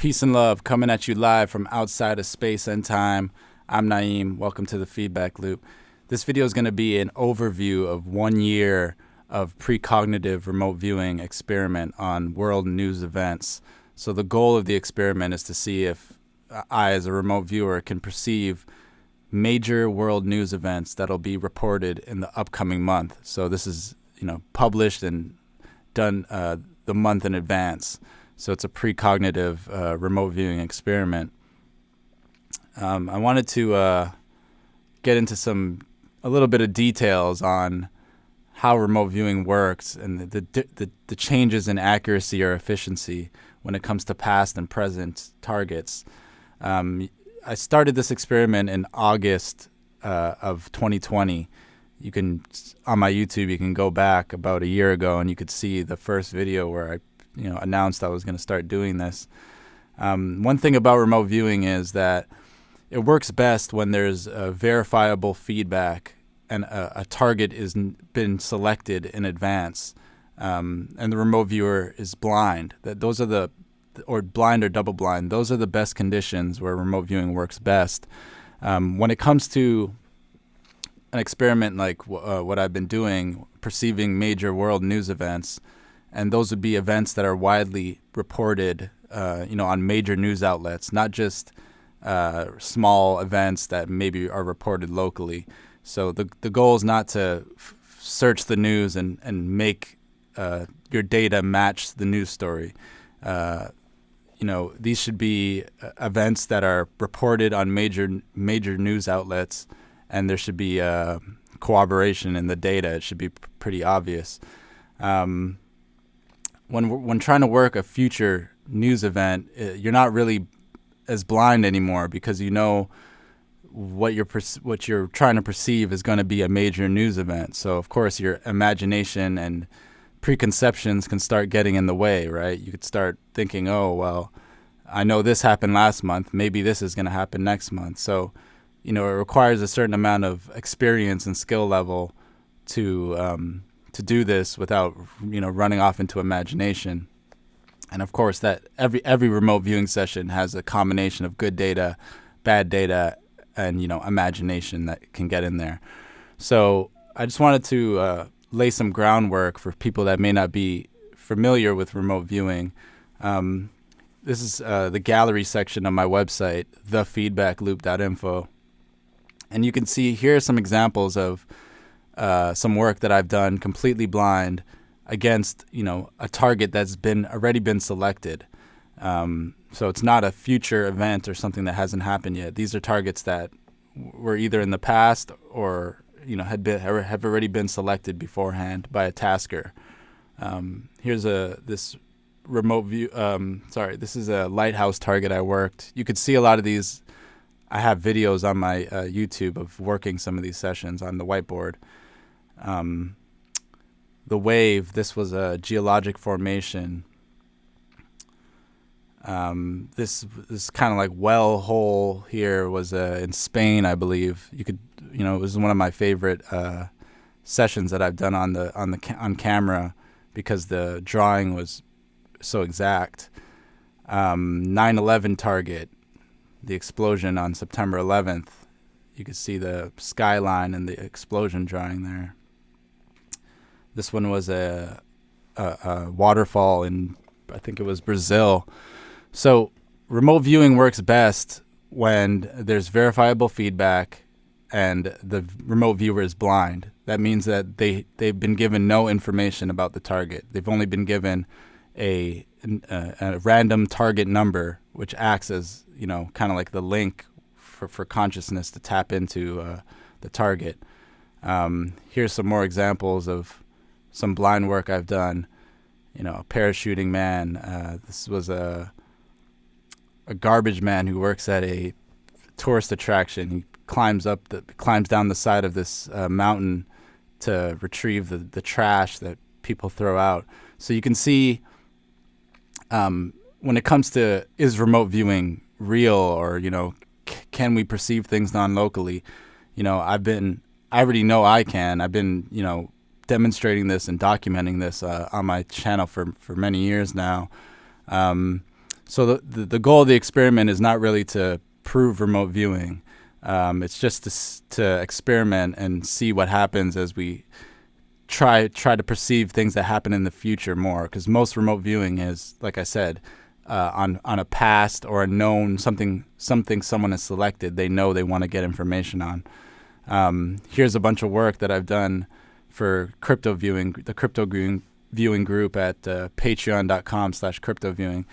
Peace and love, coming at you live from outside of space and time. I'm Naeem. Welcome to the Feedback Loop. This video is going to be an overview of 1 year of precognitive remote viewing experiment on world news events. So the goal of the experiment is to see if I, as a remote viewer, can perceive major world news events that'll be reported in the upcoming month. So this is, published and done the month in advance. So it's a precognitive remote viewing experiment. I wanted to get into a little bit of details on how remote viewing works and the changes in accuracy or efficiency when it comes to past and present targets. I started this experiment in August of 2020. You can, on my YouTube, you can go back about a year ago and you could see the first video where I announced I was going to start doing this. One thing about remote viewing is that it works best when there's verifiable feedback and a target is been selected in advance, and the remote viewer is blind. Or blind or double blind. Those are the best conditions where remote viewing works best. When it comes to an experiment like what I've been doing, perceiving major world news events, and those would be events that are widely reported, on major news outlets, not just small events that maybe are reported locally. So the goal is not to search the news and make your data match the news story. These should be events that are reported on major news outlets, and there should be corroboration in the data. It should be pretty obvious. When trying to work a future news event, you're not really as blind anymore because you know what you're trying to perceive is going to be a major news event. So of course your imagination and preconceptions can start getting in the way, right? You could start thinking, oh, well, I know this happened last month. Maybe this is going to happen next month. So, it requires a certain amount of experience and skill level to do this without, running off into imagination. And of course, that every remote viewing session has a combination of good data, bad data, and imagination that can get in there. So I just wanted to lay some groundwork for people that may not be familiar with remote viewing. This is the gallery section of my website, thefeedbackloop.info. And you can see here are some examples of some work that I've done completely blind against, a target that's already been selected. So it's not a future event or something that hasn't happened yet. These are targets that were either in the past or have already been selected beforehand by a tasker. Here's this remote view. This is a Lighthouse Target I worked. You could see a lot of these. I have videos on my YouTube of working some of these sessions on the whiteboard. The wave. This was a geologic formation. This kind of like well hole here was in Spain, I believe. It was one of my favorite sessions that I've done on camera because the drawing was so exact. 9/11 target, the explosion on September 11th. You could see the skyline and the explosion drawing there. This one was a waterfall in, I think it was Brazil. So remote viewing works best when there's verifiable feedback and the remote viewer is blind. That means that they've been given no information about the target. They've only been given a random target number, which acts as, kind of like the link for consciousness to tap into the target. Here's some more examples of some blind work I've done. A parachuting man. This was a garbage man who works at a tourist attraction. He climbs down the side of this mountain to retrieve the trash that people throw out. So you can see when it comes to is remote viewing real or can we perceive things non-locally? I already know I can. I've been demonstrating this and documenting this on my channel for many years now. So the goal of the experiment is not really to prove remote viewing. It's just to experiment and see what happens as we try to perceive things that happen in the future more. Because most remote viewing is, like I said, on a past or a known something someone has selected. They know they want to get information on. Here's a bunch of work that I've done for crypto viewing, the crypto viewing group at patreon.com/cryptoviewing.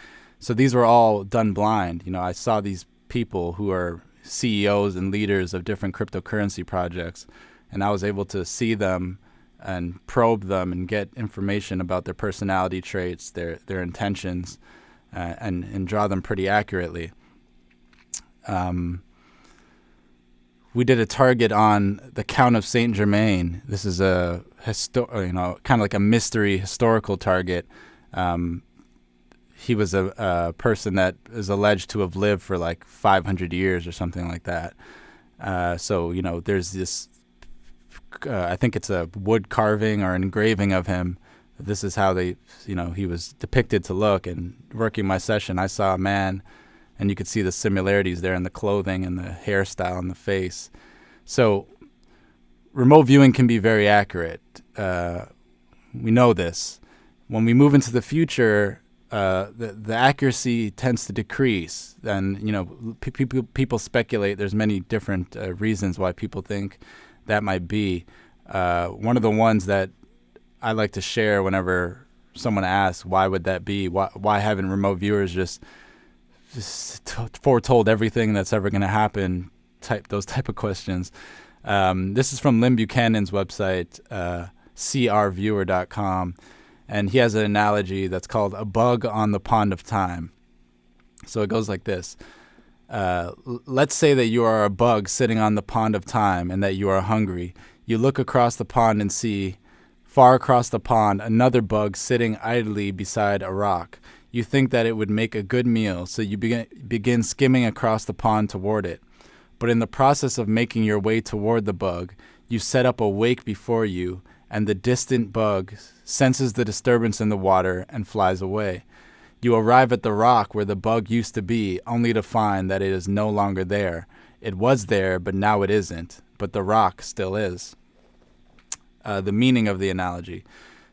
So these were all done blind. I saw these people who are CEOs and leaders of different cryptocurrency projects, and I was able to see them and probe them and get information about their personality traits, their intentions, and draw them pretty accurately. We did a target on the Count of Saint Germain. This is a kind of like a mystery historical target. He was a person that is alleged to have lived for like 500 years or something like that. So there's this. I think it's a wood carving or engraving of him. This is how he was depicted to look. And working my session, I saw a man. And you could see the similarities there in the clothing and the hairstyle and the face. So remote viewing can be very accurate. We know this. When we move into the future, the accuracy tends to decrease. And, people speculate. There's many different reasons why people think that might be. One of the ones that I like to share whenever someone asks, why would that be? Why haven't remote viewers just foretold everything that's ever going to happen, those type of questions. This is from Lynn Buchanan's website, crviewer.com, and he has an analogy that's called a bug on the pond of time. So it goes like this. Let's say that you are a bug sitting on the pond of time and that you are hungry. You look across the pond and see, far across the pond, another bug sitting idly beside a rock. You think that it would make a good meal, so you begin skimming across the pond toward it. But in the process of making your way toward the bug, you set up a wake before you, and the distant bug senses the disturbance in the water and flies away. You arrive at the rock where the bug used to be, only to find that it is no longer there. It was there, but now it isn't, but the rock still is. The meaning of the analogy.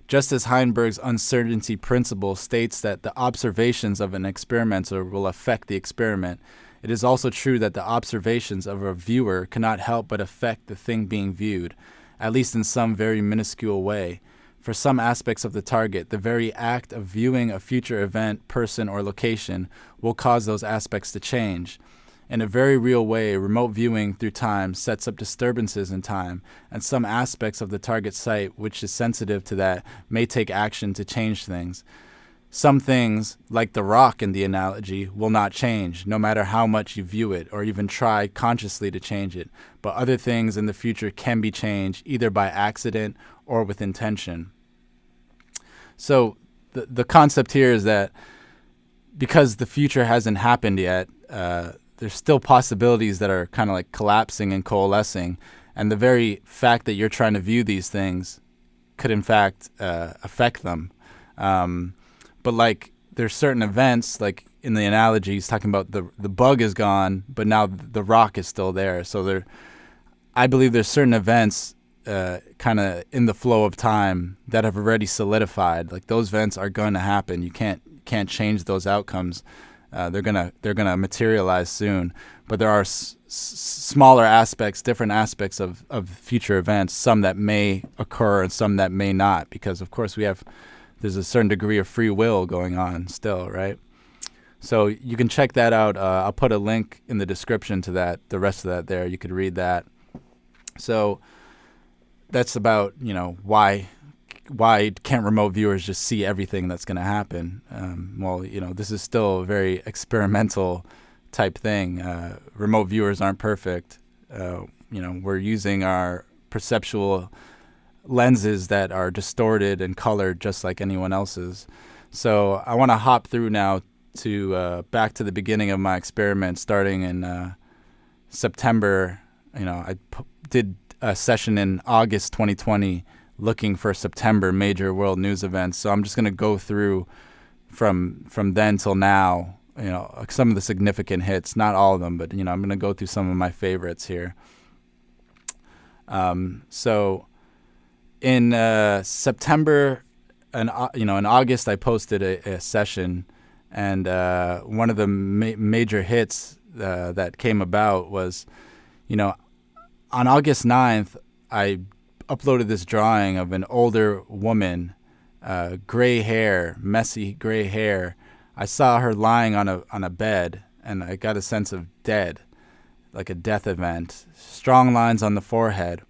Just as Heisenberg's uncertainty principle states that the observations of an experimenter will affect the experiment, it is also true that the observations of a viewer cannot help but affect the thing being viewed, at least in some very minuscule way. For some aspects of the target, the very act of viewing a future event, person, or location will cause those aspects to change. In a very real way, remote viewing through time sets up disturbances in time, and some aspects of the target site, which is sensitive to that, may take action to change things. Some things, like the rock in the analogy, will not change, no matter how much you view it, or even try consciously to change it. But other things in the future can be changed, either by accident or with intention. So the concept here is that because the future hasn't happened yet, there's still possibilities that are kind of like collapsing and coalescing, and the very fact that you're trying to view these things could in fact affect them. But like there's certain events, like in the analogy, he's talking about the bug is gone, but now the rock is still there. So I believe there's certain events kind of in the flow of time that have already solidified. Like those events are going to happen. You can't change those outcomes. They're gonna materialize soon, but there are smaller aspects, different aspects of future events, some that may occur and some that may not, because of course there's a certain degree of free will going on still, right? So you can check that out. I'll put a link in the description to that, the rest of that there. You could read that. So that's about why can't remote viewers just see everything that's going to happen? This is still a very experimental type thing. Remote viewers aren't perfect. We're using our perceptual lenses that are distorted and colored just like anyone else's. So I want to hop through now to back to the beginning of my experiment, starting in September. I did a session in August 2020 looking for September major world news events. So I'm just going to go through from then till now some of the significant hits, not all of them, but I'm going to go through some of my favorites here. So in September and in August, I posted a session, and one of the major hits that came about was, on August 9th, I uploaded this drawing of an older woman, gray hair, messy gray hair. I saw her lying on a bed, and I got a sense of dead, like a death event. Strong lines on the forehead.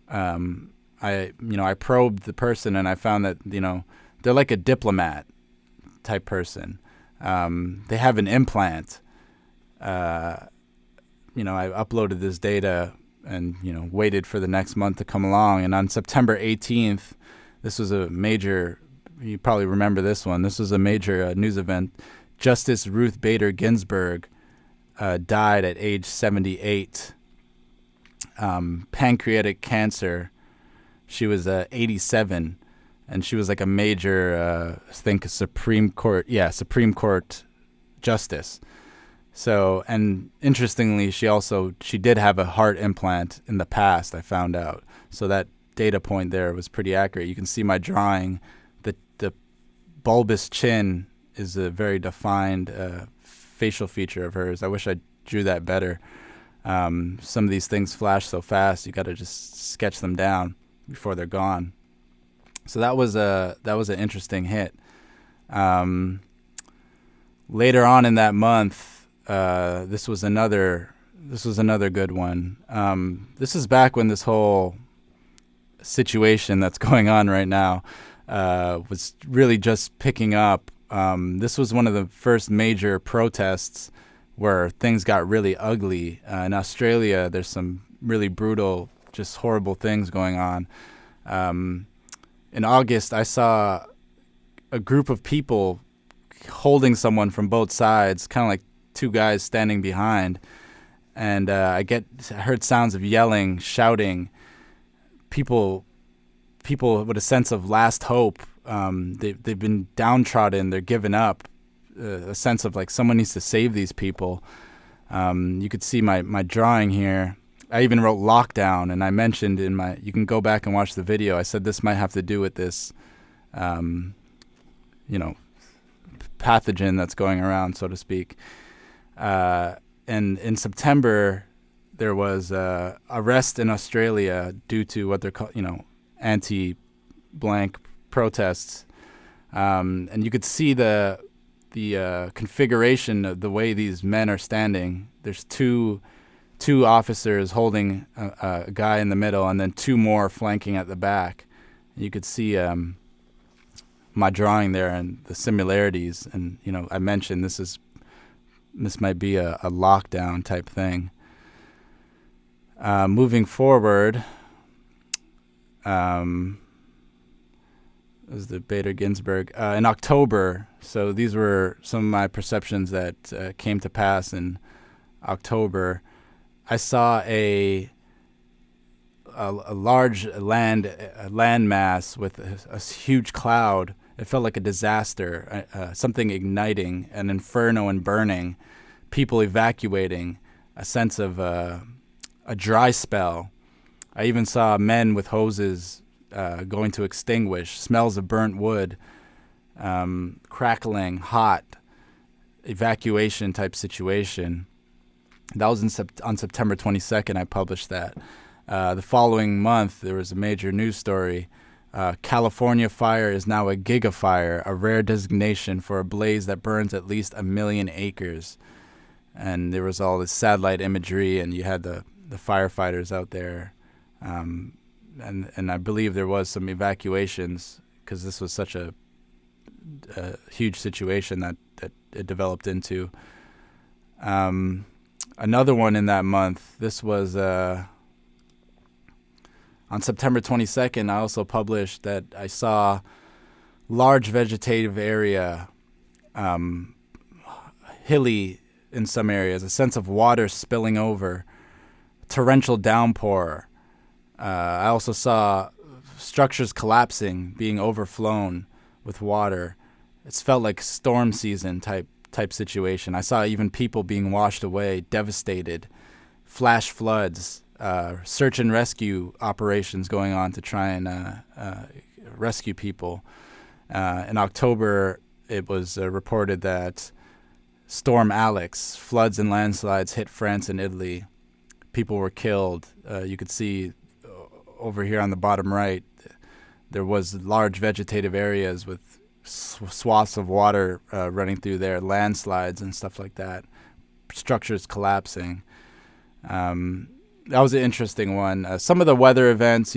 I probed the person, and I found that they're like a diplomat type person. They have an implant. I uploaded this data and waited for the next month to come along. And on September 18th, this was a major. You probably remember this one. This was a major news event. Justice Ruth Bader Ginsburg died at age 78. Pancreatic cancer. She was 87, and she was like a major, I think, Supreme Court justice. So, and interestingly, she did have a heart implant in the past, I found out. So that data point there was pretty accurate. You can see my drawing. The bulbous chin is a very defined facial feature of hers. I wish I drew that better. Some of these things flash so fast, you got to just sketch them down before they're gone. So that was an interesting hit. Later on in that month, this was another good one. This is back when this whole situation that's going on right now was really just picking up. This was one of the first major protests where things got really ugly. In Australia, there's some really brutal, just horrible things going on. In August, I saw a group of people holding someone from both sides, kind of like two guys standing behind. And I heard sounds of yelling, shouting, people with a sense of last hope. They've been downtrodden, they're given up. A sense of like someone needs to save these people. You could see my drawing here. I even wrote lockdown, and I mentioned you can go back and watch the video. I said this might have to do with this, pathogen that's going around, so to speak. And in September, there was arrest in Australia due to what they're called, anti-blank protests. And you could see the configuration of the way these men are standing. There's two officers holding a guy in the middle, and then two more flanking at the back. And you could see my drawing there and the similarities. And I mentioned this might be a lockdown type thing. Moving forward, was the Bader Ginsburg in October. So these were some of my perceptions that came to pass in October. I saw a large land mass with a huge cloud. It felt like a disaster, something igniting, an inferno and burning, people evacuating, a sense of a dry spell. I even saw men with hoses going to extinguish, smells of burnt wood, crackling, hot, evacuation type situation. That was on September 22nd. I published that. The following month, there was a major news story. California fire is now a gigafire, a rare designation for a blaze that burns at least 1 million acres. And there was all this satellite imagery, and you had the firefighters out there. And I believe there was some evacuations because this was such a huge situation that it developed into. Another one in that month, this was on September 22nd, I also published that I saw large vegetative area, hilly in some areas, a sense of water spilling over, torrential downpour. I also saw structures collapsing, being overflown with water. It's felt like storm season type type situation. I saw even people being washed away, devastated, flash floods, search and rescue operations going on to try and rescue people. In October, it was reported that Storm Alex, floods and landslides hit France and Italy. People were killed. You could see over here on the bottom right, there was large vegetative areas with swaths of water running through there, landslides and stuff like that, structures collapsing. That was an interesting one. Some of the weather events,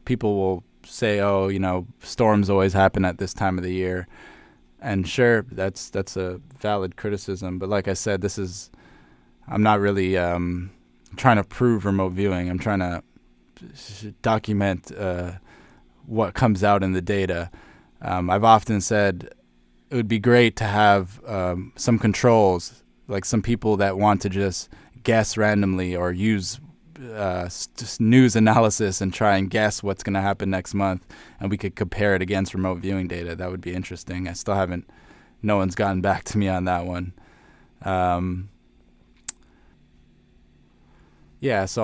people will say, oh, storms always happen at this time of the year. And sure, that's a valid criticism. But like I said, I'm not really trying to prove remote viewing. I'm trying to document what comes out in the data. I've often said it would be great to have some controls, like some people that want to just guess randomly or use just news analysis and try and guess what's going to happen next month, and we could compare it against remote viewing data. That would be interesting. No one's gotten back to me on that one. So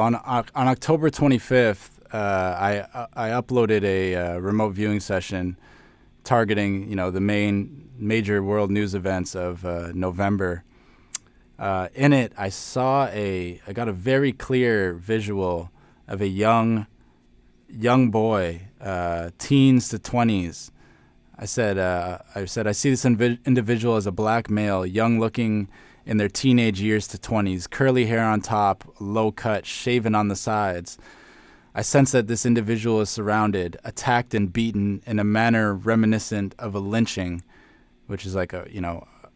on October 25th, I uploaded a remote viewing session targeting, the major world news events of November. In it, I got a very clear visual of a young boy, teens to 20s. I said, I see this individual as a black male, young looking in their teenage years to 20s, curly hair on top, low cut, shaven on the sides. I sense that this individual is surrounded, attacked and beaten in a manner reminiscent of a lynching, which is like a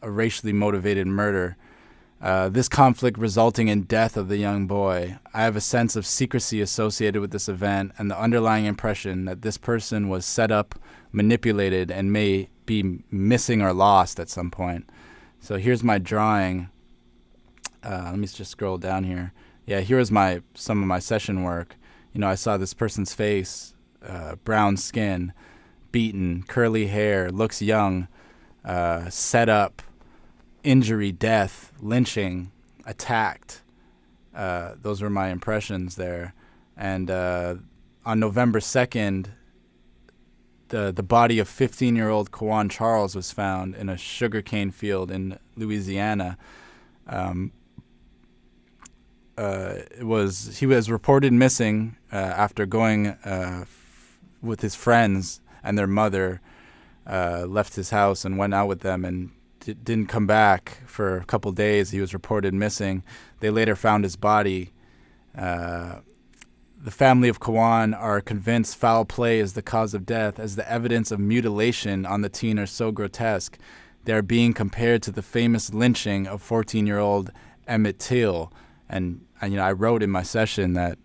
racially motivated murder. This conflict resulting in death of the young boy. I have a sense of secrecy associated with this event and the underlying impression that this person was set up, manipulated, and may be missing or lost at some point. So here's my drawing. Let me just scroll down here. Yeah, here's some of my session work. I saw this person's face, brown skin, beaten, curly hair, looks young, set up, injury, death, lynching, attacked. Those were my impressions there. And on November 2nd, the body of 15-year-old Kawan Charles was found in a sugarcane field in Louisiana. He was reported missing after going with his friends, and their mother left his house and went out with them and didn't come back for a couple days. He was reported missing. They later found his body. The family of Kawan are convinced foul play is the cause of death, as the evidence of mutilation on the teen are so grotesque. They are being compared to the famous lynching of 14-year-old Emmett Till. And I wrote in my session that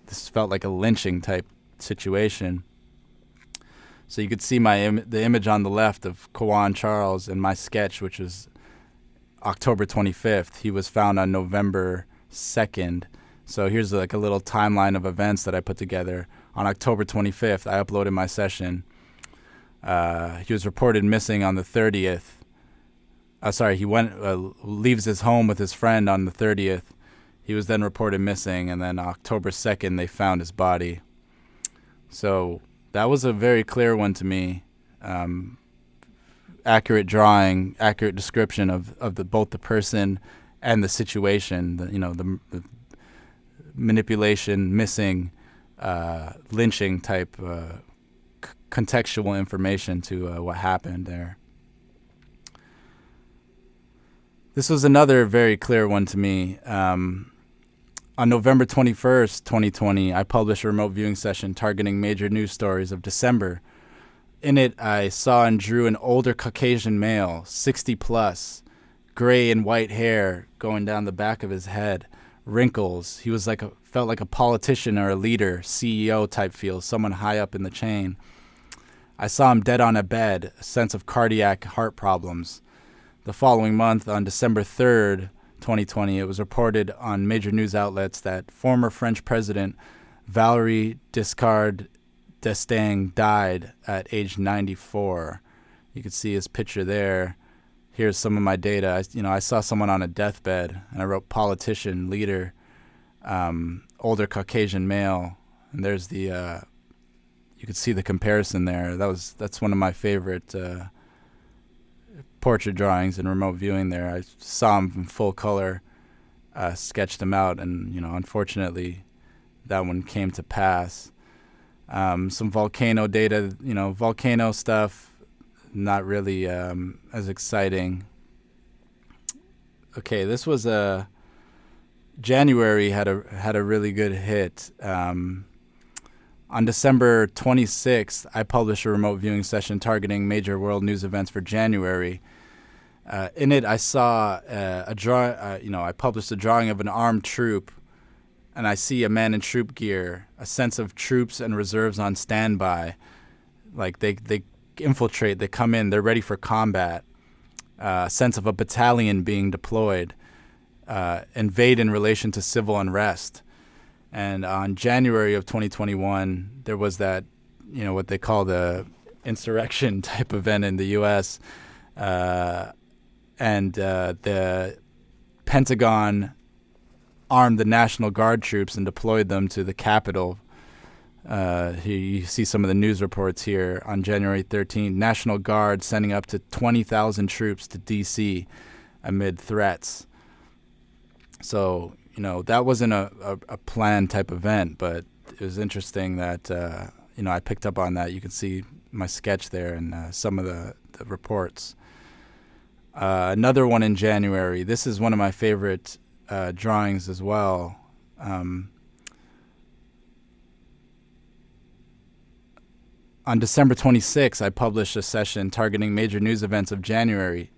this felt like a lynching type situation. So you could see the image on the left of Kawan Charles in my sketch, which was October 25th. He was found on November 2nd. So here's like a little timeline of events that I put together. On October 25th, I uploaded my session. He was reported missing on the 30th. He leaves his home with his friend on the 30th. He was then reported missing, and then October 2nd, they found his body. So that was a very clear one to me. Accurate drawing, accurate description of both the person and the situation. The manipulation, missing, lynching type contextual information to what happened there. This was another very clear one to me. On November 21st, 2020, I published a remote viewing session targeting major news stories of December. In it, I saw and drew an older Caucasian male, 60 plus, gray and white hair going down the back of his head, wrinkles. He was felt like a politician or a leader, CEO type feel, someone high up in the chain. I saw him dead on a bed, a sense of cardiac heart problems. The following month, on December 3rd, 2020, it was reported on major news outlets that former French President Valéry Giscard d'Estaing died at age 94. You can see his picture there, here's some of my data. I saw someone on a deathbed, and I wrote politician, leader, older Caucasian male, and there's the you could see the comparison there. That's one of my favorite portrait drawings in remote viewing there. I saw him in full color, sketched him out, and unfortunately that one came to pass. Some volcano data, volcano stuff, not really as exciting. Okay, this was January had a really good hit. On December 26th, I published a remote viewing session targeting major world news events for January. In it, I saw a draw. I published a drawing of an armed troop, and I see a man in troop gear, a sense of troops and reserves on standby. Like they infiltrate, they come in, they're ready for combat. A sense of a battalion being deployed. Invade in relation to civil unrest. And on January of 2021, there was that, what they call the insurrection type event in the U.S. And the Pentagon armed the National Guard troops and deployed them to the Capitol. Here you see some of the news reports here. On January 13th, National Guard sending up to 20,000 troops to D.C. amid threats. So, that wasn't a planned type event, but it was interesting that, I picked up on that. You can see my sketch there and some of the reports. Another one in January. This is one of my favorite drawings as well. On December 26th, I published a session targeting major news events of January.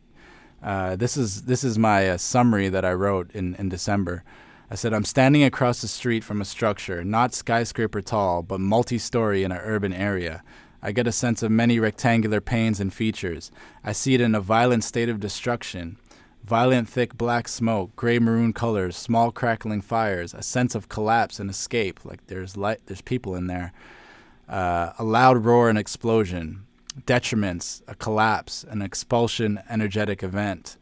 This is my summary that I wrote in December. I said, I'm standing across the street from a structure, not skyscraper tall, but multi-story in an urban area. I get a sense of many rectangular panes and features. I see it in a violent state of destruction. Violent, thick black smoke, gray-maroon colors, small crackling fires, a sense of collapse and escape, like there's people in there. A loud roar and explosion. Detriments, a collapse, an expulsion, energetic event.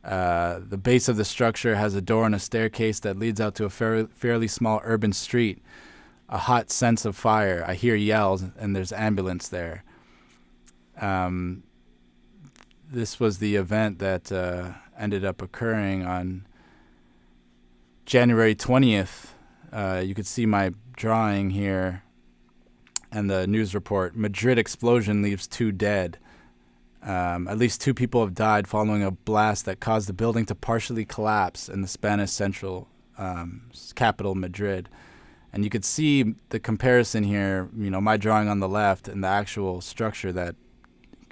The base of the structure has a door and a staircase that leads out to a fairly small urban street. A hot sense of fire. I hear yells, and there's ambulance there. This was the event that ended up occurring on January 20th. You could see my drawing here and the news report. Madrid explosion leaves 2 dead. At least 2 people have died following a blast that caused the building to partially collapse in the Spanish central capital, Madrid. And you could see the comparison here, my drawing on the left and the actual structure that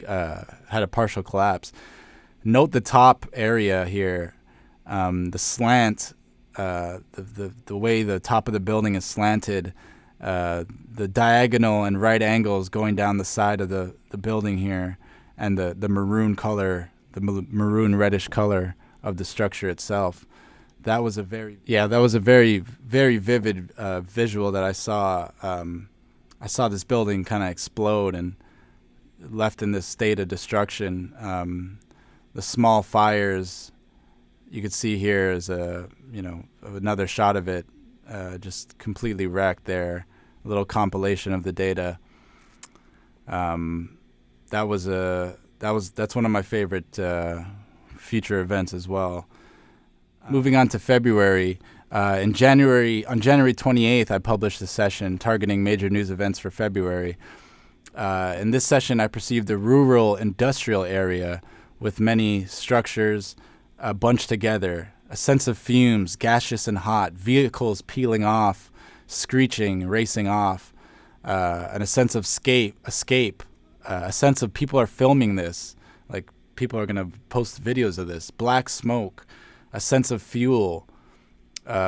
had a partial collapse. Note the top area here, the slant, the way the top of the building is slanted, the diagonal and right angles going down the side of the building here, and the maroon color, the maroon reddish color of the structure itself. That was a very very vivid visual that I saw. I saw this building kind of explode and left in this state of destruction. The small fires you could see here is another shot of it, just completely wrecked there. A little compilation of the data. That's one of my favorite future events as well. Moving on to February, on January 28th, I published a session targeting major news events for February. In this session, I perceived a rural industrial area with many structures bunched together, a sense of fumes, gaseous and hot, vehicles peeling off, screeching, racing off, and a sense of escape, a sense of people are filming this, like people are going to post videos of this, black smoke, a sense of fuel.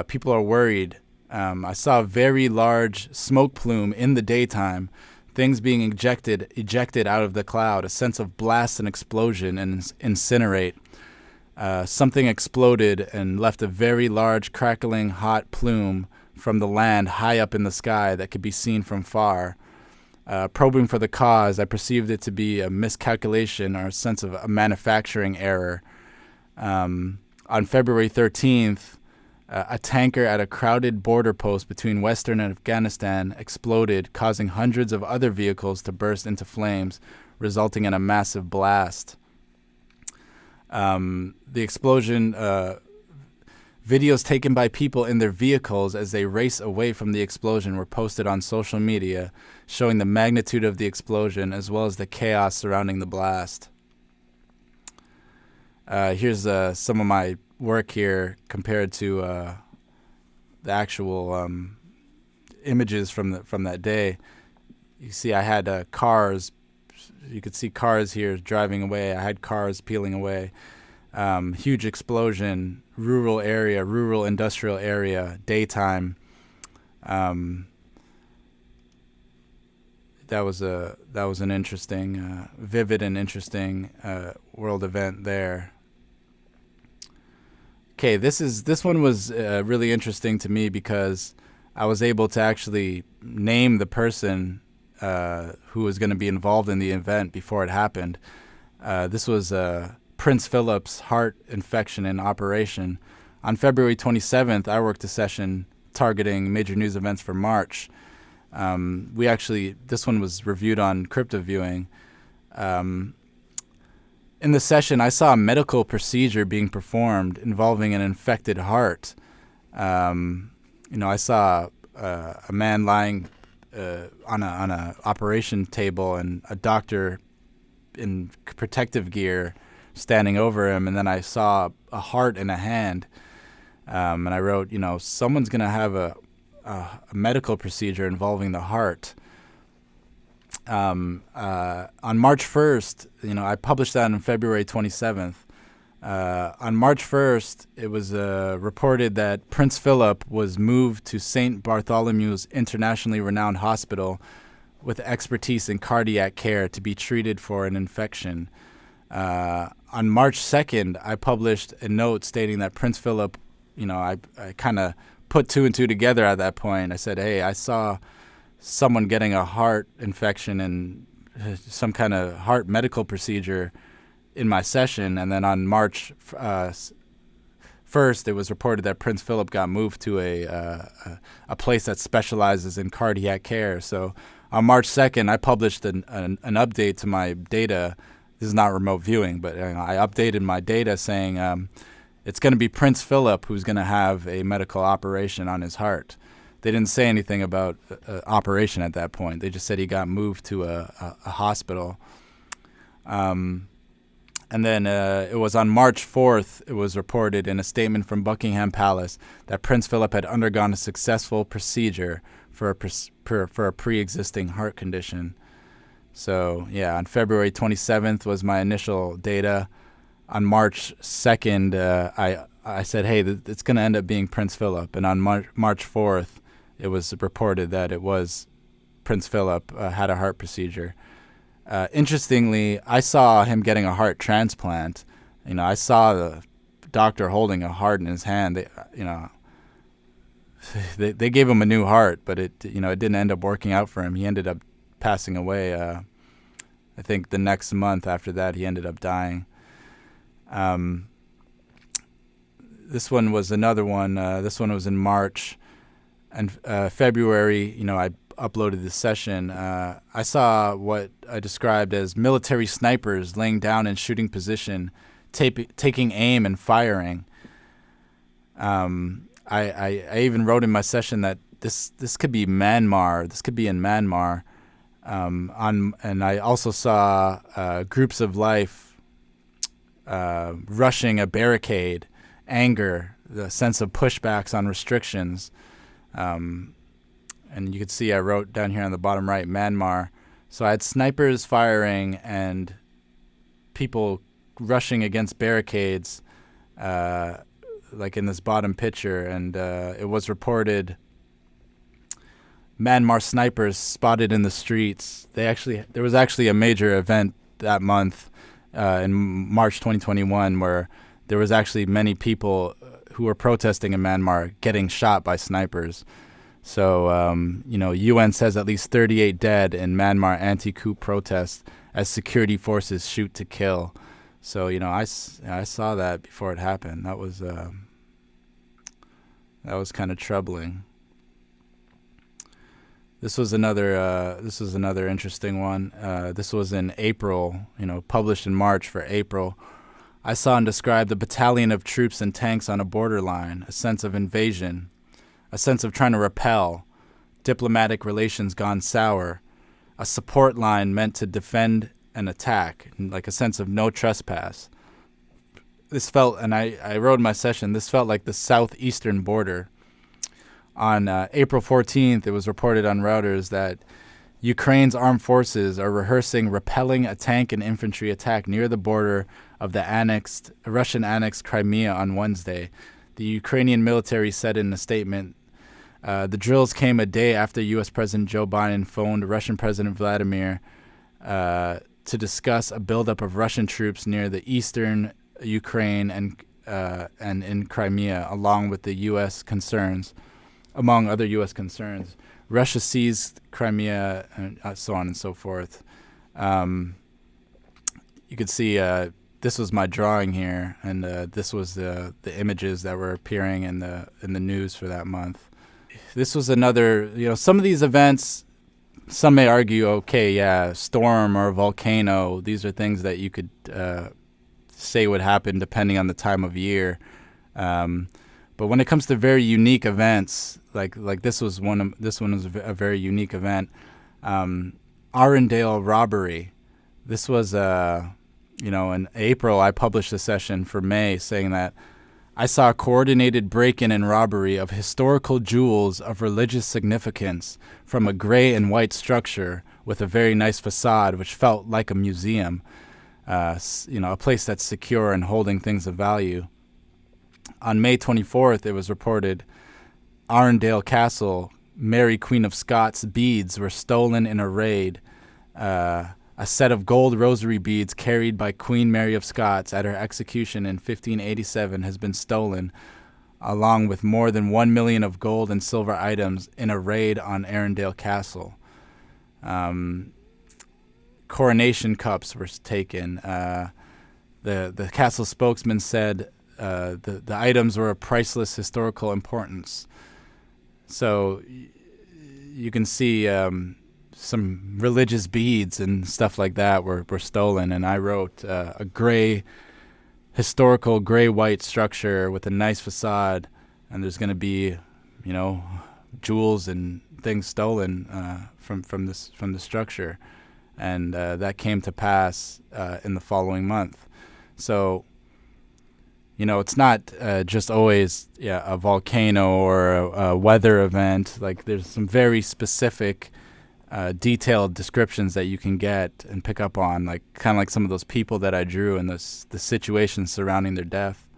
People are worried. I saw a very large smoke plume in the daytime, things being ejected out of the cloud, a sense of blast and explosion and incinerate. Something exploded and left a very large, crackling, hot plume from the land high up in the sky that could be seen from far. Probing for the cause, I perceived it to be a miscalculation or a sense of a manufacturing error. On February 13th, a tanker at a crowded border post between Western and Afghanistan exploded, causing hundreds of other vehicles to burst into flames, resulting in a massive blast. The explosion, videos taken by people in their vehicles as they race away from the explosion were posted on social media, showing the magnitude of the explosion as well as the chaos surrounding the blast. Here's some of my work here compared to the actual images from that day. You see, I had cars. You could see cars here driving away. I had cars peeling away. Huge explosion, rural area, rural industrial area, daytime. That was an interesting, vivid and interesting world event there. Okay, this one was really interesting to me because I was able to actually name the person who was going to be involved in the event before it happened. This was Prince Philip's heart infection and operation. On February 27th, I worked a session targeting major news events for March. This one was reviewed on Crypto Viewing. In the session, I saw a medical procedure being performed involving an infected heart. I saw a man lying on a operation table and a doctor in protective gear standing over him, and then I saw a heart in a hand. And I wrote, someone's going to have a medical procedure involving the heart. On March 1st, I published that on February 27th. On March 1st, it was reported that Prince Philip was moved to St. Bartholomew's internationally renowned hospital with expertise in cardiac care to be treated for an infection. On March 2nd, I published a note stating that Prince Philip, I kind of put two and two together at that point. I said, hey, I saw someone getting a heart infection and some kind of heart medical procedure in my session. And then on March 1st, it was reported that Prince Philip got moved to a place that specializes in cardiac care. So on March 2nd, I published an update to my data. This is not remote viewing, but I updated my data saying it's going to be Prince Philip who's going to have a medical operation on his heart. They didn't say anything about operation at that point. They just said he got moved to a hospital. And then it was on March 4th, it was reported in a statement from Buckingham Palace that Prince Philip had undergone a successful procedure for a pre-existing heart condition. So, yeah, on February 27th was my initial data. On March 2nd, I said, hey, it's going to end up being Prince Philip. And on March 4th, it was reported that it was Prince Philip had a heart procedure. Interestingly, I saw him getting a heart transplant. I saw the doctor holding a heart in his hand. They gave him a new heart, but it didn't end up working out for him. He ended up passing away. I think the next month after that, he ended up dying. This one was another one. This one was in March. And February, I uploaded this session. I saw what I described as military snipers laying down in shooting position, taking aim and firing. I even wrote in my session that this could be Myanmar. This could be in Myanmar. And I also saw groups of life rushing a barricade, anger, the sense of pushbacks on restrictions. And you can see I wrote down here on the bottom right, Myanmar. So I had snipers firing and people rushing against barricades, like in this bottom picture. And it was reported Myanmar snipers spotted in the streets. There was actually a major event that month in March 2021 where there was actually many people who were protesting in Myanmar getting shot by snipers. So, UN says at least 38 dead in Myanmar anti-coup protests as security forces shoot to kill. So, I saw that before it happened. That was kind of troubling. This was another interesting one. This was in April, published in March for April. I saw and described a battalion of troops and tanks on a borderline, a sense of invasion, a sense of trying to repel, diplomatic relations gone sour, a support line meant to defend and attack, like a sense of no trespass. This felt, and I wrote in my session, this felt like the southeastern border. On April 14th, it was reported on Reuters that Ukraine's armed forces are rehearsing repelling a tank and infantry attack near the border of the Russian-annexed Crimea on Wednesday. The Ukrainian military said in a statement, the drills came a day after U.S. President Joe Biden phoned Russian President Vladimir to discuss a buildup of Russian troops near the eastern Ukraine and in Crimea, along with the U.S. concerns. Among other U.S. concerns, Russia seized Crimea, and so on and so forth. You could see this was my drawing here, and this was the images that were appearing in the news for that month. This was another, some of these events, some may argue, okay, yeah, storm or volcano, these are things that you could say would happen depending on the time of year. But when it comes to very unique events, like this one was a very unique event. Arendelle Robbery. This was in April I published a session for May saying that I saw a coordinated break-in and robbery of historical jewels of religious significance from a gray and white structure with a very nice facade, which felt like a museum. A place that's secure and holding things of value. On May 24th, it was reported Arendelle Castle, Mary Queen of Scots beads were stolen in a raid. A set of gold rosary beads carried by Queen Mary of Scots at her execution in 1587 has been stolen, along with more than 1 million of gold and silver items in a raid on Arendelle Castle. Coronation cups were taken. The castle spokesman said the items were of priceless historical importance. So you can see some religious beads and stuff like that were stolen. And I wrote a historical gray-white structure with a nice facade, and there's going to be, jewels and things stolen from the structure. And that came to pass in the following month. So, it's not just always a volcano or a weather event. Like, there's some very specific, detailed descriptions that you can get and pick up on, like kind of like some of those people that I drew and the situations surrounding their death.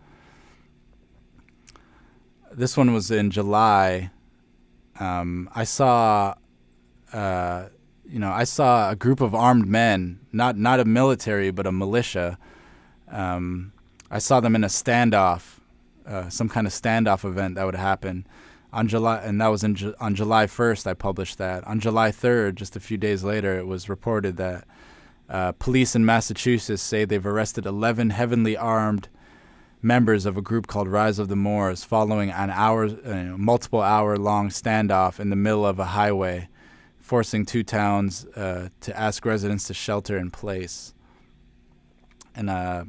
This one was in July. I saw a group of armed men, not a military, but a militia. I saw them in a standoff, some kind of standoff event that would happen on July, and that was on July 1st. I published that. On July 3rd, just a few days later, it was reported that police in Massachusetts say they've arrested 11 heavily armed members of a group called Rise of the Moors following an multiple hour long standoff in the middle of a highway, forcing two towns to ask residents to shelter in place. And, I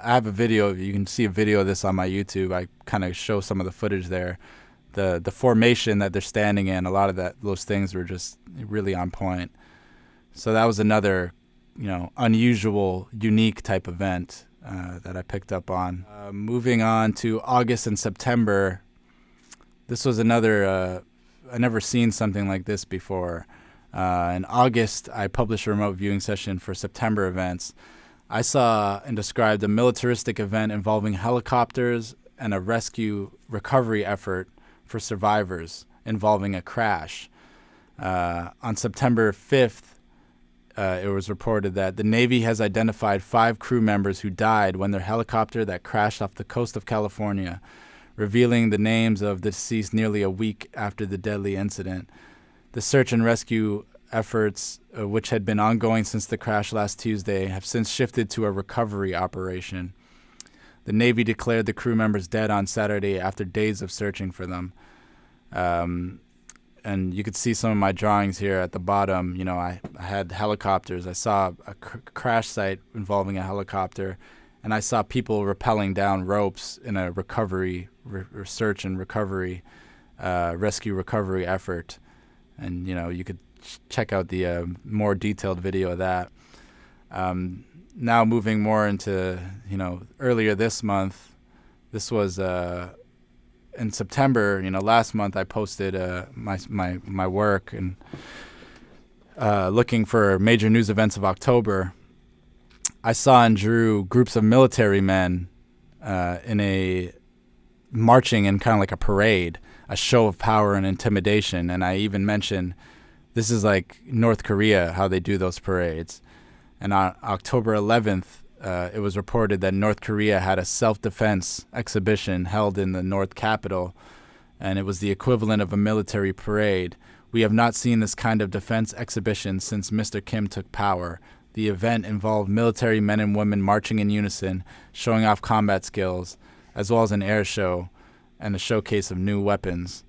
have a video. You can see a video of this on my YouTube. I kind of show some of the footage there. The formation that they're standing in, a lot of those things were just really on point. So that was another, unusual, unique type event that I picked up on. Moving on to August and September, this was another, I never seen something like this before. In August, I published a remote viewing session for September events. I saw and described a militaristic event involving helicopters and a rescue recovery effort for survivors involving a crash. On September 5th, it was reported that the Navy has identified 5 crew members who died when their helicopter that crashed off the coast of California revealing the names of the deceased nearly a week after the deadly incident. The search and rescue efforts, which had been ongoing since the crash last Tuesday, have since shifted to a recovery operation. The Navy declared the crew members dead on Saturday after days of searching for them. And you could see some of my drawings here at the bottom. You know, I had helicopters. I saw a crash site involving a helicopter, and I saw people rappelling down ropes in a recovery, search and recovery, rescue recovery effort. And, you know, you could check out the more detailed video of that. Now moving more into, you know, earlier this month, this was in September, you know, last month I posted my work and looking for major news events of October. I saw and drew groups of military men in a marching in kind of like a parade, a show of power and intimidation. And I even mentioned this is like North Korea, how they do those parades. And on October 11th, it was reported that North Korea had a self-defense exhibition held in the North Capitol, and it was the equivalent of a military parade. We have not seen this kind of defense exhibition since Mr. Kim took power. The event involved military men and women marching in unison, showing off combat skills, as well as an air show and a showcase of new weapons.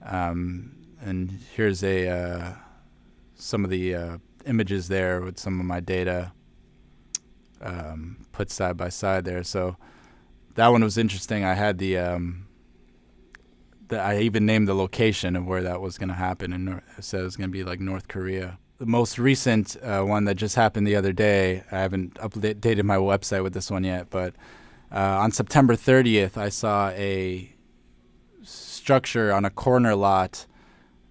And here's some of the images there with some of my data put side by side there. So that one was interesting. I had I even named the location of where that was going to happen, and it said it was going to be like North Korea. The most recent one that just happened the other day, I haven't updated my website with this one yet, but on September 30th, I saw a structure on a corner lot,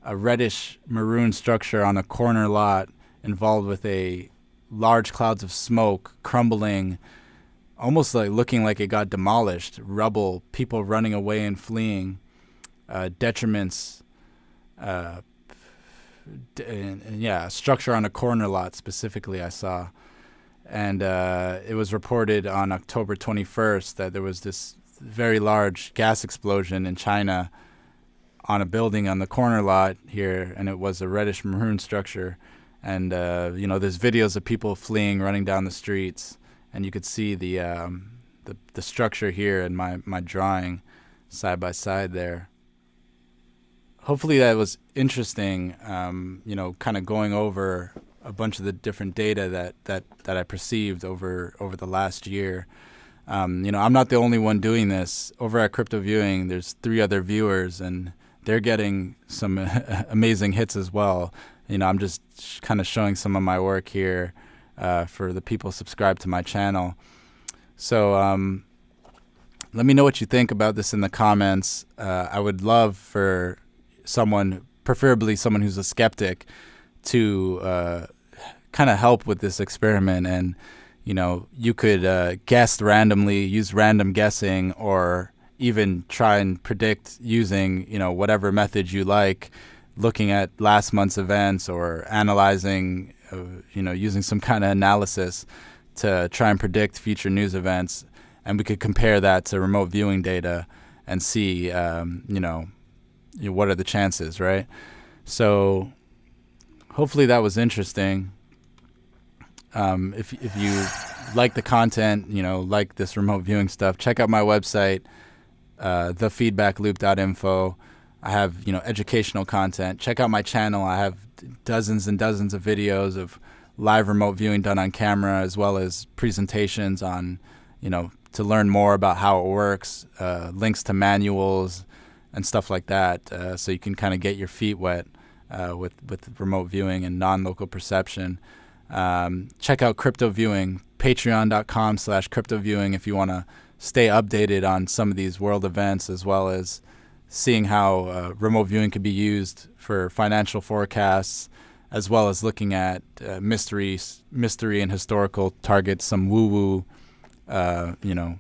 a reddish maroon structure on a corner lot involved with a large clouds of smoke crumbling, almost like looking like it got demolished, rubble, people running away and fleeing, detriments, structure on a corner lot specifically I saw. And it was reported on October 21st that there was this very large gas explosion in China on a building on the corner lot here, and it was a reddish maroon structure. And, you know, there's videos of people fleeing, running down the streets, and you could see the structure here in my drawing side by side there. Hopefully that was interesting, you know, kind of going over a bunch of the different data that I perceived over the last year. You know, I'm not the only one doing this. Over at Crypto Viewing, there's 3 other viewers, and they're getting some amazing hits as well. You know, I'm just kind of showing some of my work here for the people subscribed to my channel. So let me know what you think about this in the comments. I would love for someone, preferably someone who's a skeptic, to kind of help with this experiment. And, you know, you could guess randomly, use random guessing, or even try and predict using, you know, whatever method you like, looking at last month's events or analyzing, you know, using some kind of analysis to try and predict future news events. And we could compare that to remote viewing data and see, you know, what are the chances, right? So hopefully that was interesting. If you like the content, you know, like this remote viewing stuff, check out my website, thefeedbackloop.info. I have, you know, educational content. Check out my channel. I have dozens and dozens of videos of live remote viewing done on camera, as well as presentations on, you know, to learn more about how it works, links to manuals and stuff like that, so you can kind of get your feet wet with remote viewing and non-local perception. Check out Crypto Viewing, patreon.com/cryptoviewing if you want to stay updated on some of these world events, as well as seeing how remote viewing could be used for financial forecasts, as well as looking at mystery and historical targets, some woo-woo, you know,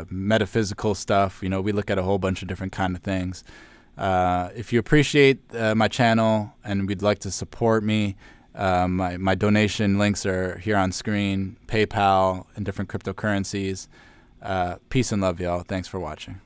metaphysical stuff. You know, we look at a whole bunch of different kind of things. If you appreciate my channel and would like to support me, my donation links are here on screen, PayPal, and different cryptocurrencies. Peace and love, y'all. Thanks for watching.